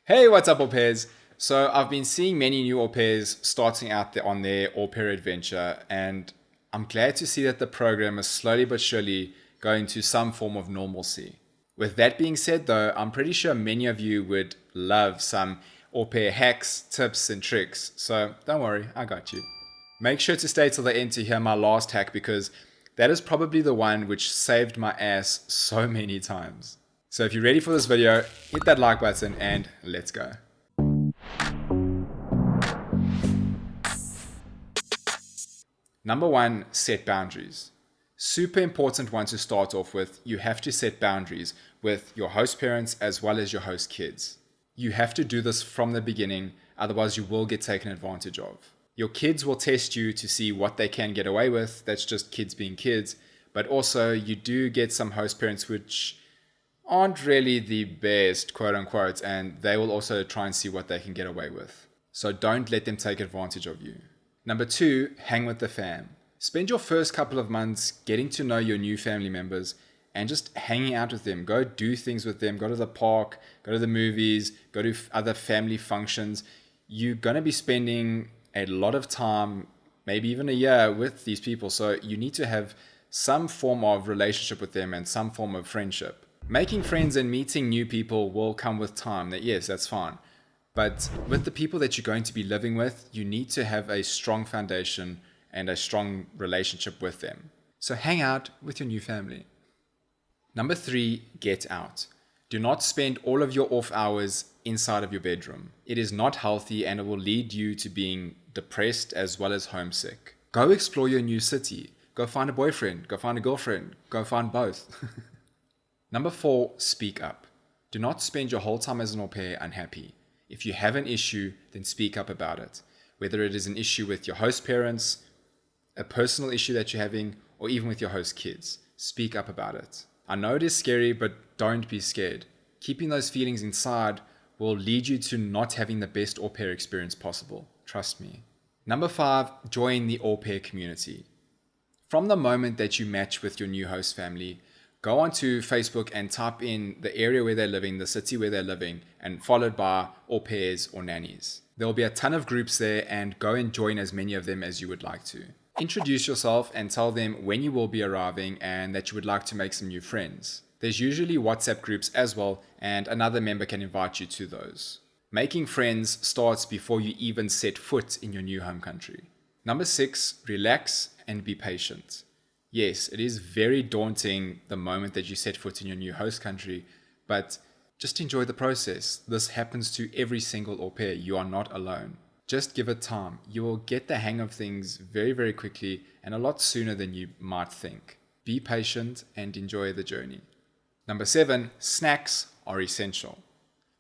Hey, what's up, au pairs? So I've been seeing many new au pairs starting out on their au pair adventure, and I'm glad to see that the program is slowly but surely going to some form of normalcy. With that being said, though, I'm pretty sure many of you would love some au pair hacks, tips, and tricks. So don't worry, I got you. Make sure to stay till the end to hear my last hack because that is probably the one which saved my ass so many times. So if you're ready for this video, hit that like button and let's go. Number one, set boundaries. Super important one to start off with. You have to set boundaries with your host parents as well as your host kids. You have to do this from the beginning, otherwise you will get taken advantage of. Your kids will test you to see what they can get away with. That's just kids being kids. But also you do get some host parents which aren't really the best, quote unquote, and they will also try and see what they can get away with. So don't let them take advantage of you. Number two, hang with the fam. Spend your first couple of months getting to know your new family members and just hanging out with them. Go do things with them. Go to the park, go to the movies, go to other family functions. You're going to be spending a lot of time, maybe even a year with these people. So you need to have some form of relationship with them and some form of friendship. Making friends and meeting new people will come with time. Yes, that's fine. But with the people that you're going to be living with, you need to have a strong foundation and a strong relationship with them. So hang out with your new family. Number three, get out. Do not spend all of your off hours inside of your bedroom. It is not healthy and it will lead you to being depressed as well as homesick. Go explore your new city. Go find a boyfriend. Go find a girlfriend. Go find both. Number four, speak up. Do not spend your whole time as an au pair unhappy. If you have an issue, then speak up about it. Whether it is an issue with your host parents, a personal issue that you're having, or even with your host kids, speak up about it. I know it is scary, but don't be scared. Keeping those feelings inside will lead you to not having the best au pair experience possible. Trust me. Number five, join the au pair community. From the moment that you match with your new host family, go onto Facebook and type in the area where they're living, the city where they're living, and followed by au pairs or nannies. There will be a ton of groups there and go and join as many of them as you would like to. Introduce yourself and tell them when you will be arriving and that you would like to make some new friends. There's usually WhatsApp groups as well, and another member can invite you to those. Making friends starts before you even set foot in your new home country. Number six, relax and be patient. Yes, it is very daunting the moment that you set foot in your new host country, but just enjoy the process. This happens to every single au pair. You are not alone. Just give it time. You will get the hang of things very, very quickly and a lot sooner than you might think. Be patient and enjoy the journey. Number seven, snacks are essential.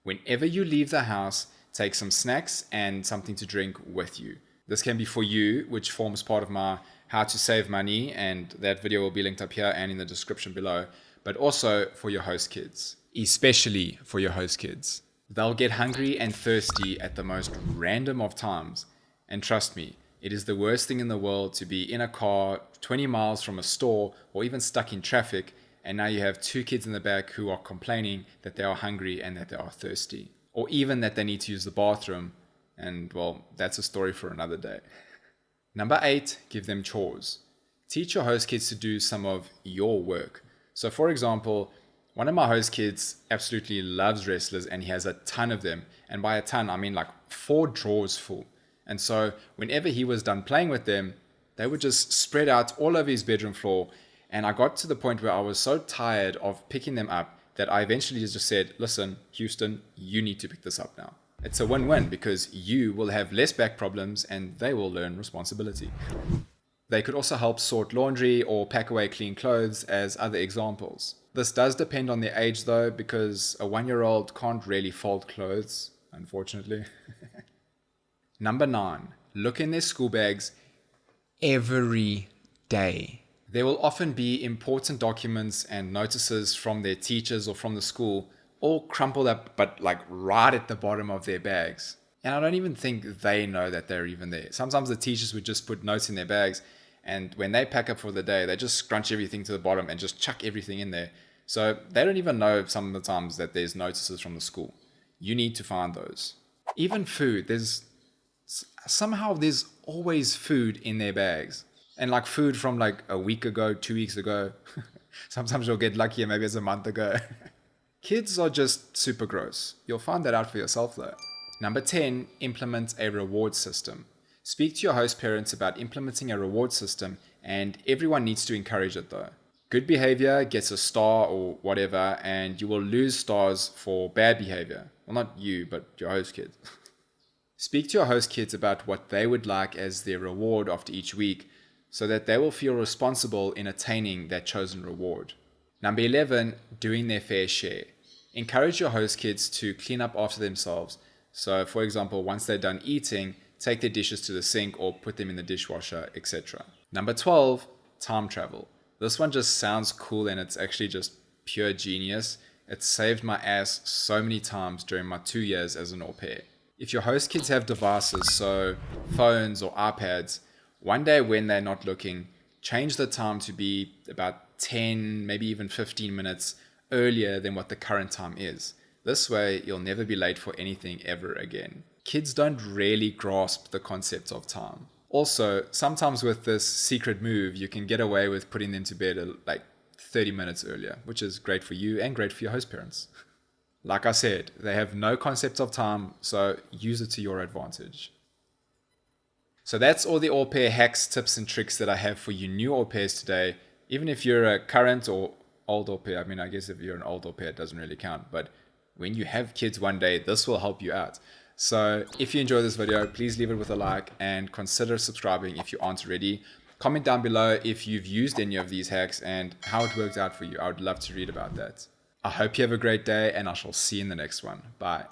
Whenever you leave the house, take some snacks and something to drink with you. This can be for you, which forms part of my how to save money, and that video will be linked up here and in the description below, but also for your host kids, especially for your host kids. They'll get hungry and thirsty at the most random of times, and trust me, it is the worst thing in the world to be in a car 20 miles from a store or even stuck in traffic, and now you have two kids in the back who are complaining that they are hungry and that they are thirsty, or even that they need to use the bathroom, and well, that's a story for another day. Number eight, give them chores. Teach your host kids to do some of your work. So for example, one of my host kids absolutely loves wrestlers and he has a ton of them. And by a ton, I mean like 4 drawers full. And so whenever he was done playing with them, they would just spread out all over his bedroom floor. And I got to the point where I was so tired of picking them up that I eventually just said, listen, Houston, you need to pick this up now. It's a win-win because you will have less back problems and they will learn responsibility. They could also help sort laundry or pack away clean clothes as other examples. This does depend on their age though, because a 1-year-old can't really fold clothes, unfortunately. Number 9, look in their school bags every day. There will often be important documents and notices from their teachers or from the school all crumpled up, but like right at the bottom of their bags. And I don't even think they know that they're even there. Sometimes the teachers would just put notes in their bags, and when they pack up for the day, they just scrunch everything to the bottom and just chuck everything in there. So they don't even know some of the times that there's notices from the school. You need to find those. Even food, somehow there's always food in their bags. And like food from like a week ago, 2 weeks ago. Sometimes you'll get lucky and maybe it's a month ago. Kids are just super gross. You'll find that out for yourself though. Number 10, implement a reward system. Speak to your host parents about implementing a reward system, and everyone needs to encourage it though. Good behavior gets a star or whatever, and you will lose stars for bad behavior. Well, not you, but your host kids. Speak to your host kids about what they would like as their reward after each week, so that they will feel responsible in attaining that chosen reward. Number 11, doing their fair share. Encourage your host kids to clean up after themselves. So, for example, once they're done eating, take their dishes to the sink or put them in the dishwasher, etc. Number 12, time travel. This one just sounds cool and it's actually just pure genius. It saved my ass so many times during my 2 years as an au pair. If your host kids have devices, so phones or iPads, one day when they're not looking, change the time to be about 10, maybe even 15 minutes earlier than what the current time is. This way, you'll never be late for anything ever again. Kids don't really grasp the concept of time. Also, sometimes with this secret move, you can get away with putting them to bed like 30 minutes earlier, which is great for you and great for your host parents. Like I said, they have no concept of time, so use it to your advantage. So that's all the au pair hacks, tips, and tricks that I have for you new au pairs today. Even if you're a current or old au pair, I mean, I guess if you're an old au pair, it doesn't really count. But when you have kids one day, this will help you out. So if you enjoyed this video, please leave it with a like and consider subscribing if you aren't already. Comment down below if you've used any of these hacks and how it worked out for you. I would love to read about that. I hope you have a great day and I shall see you in the next one. Bye.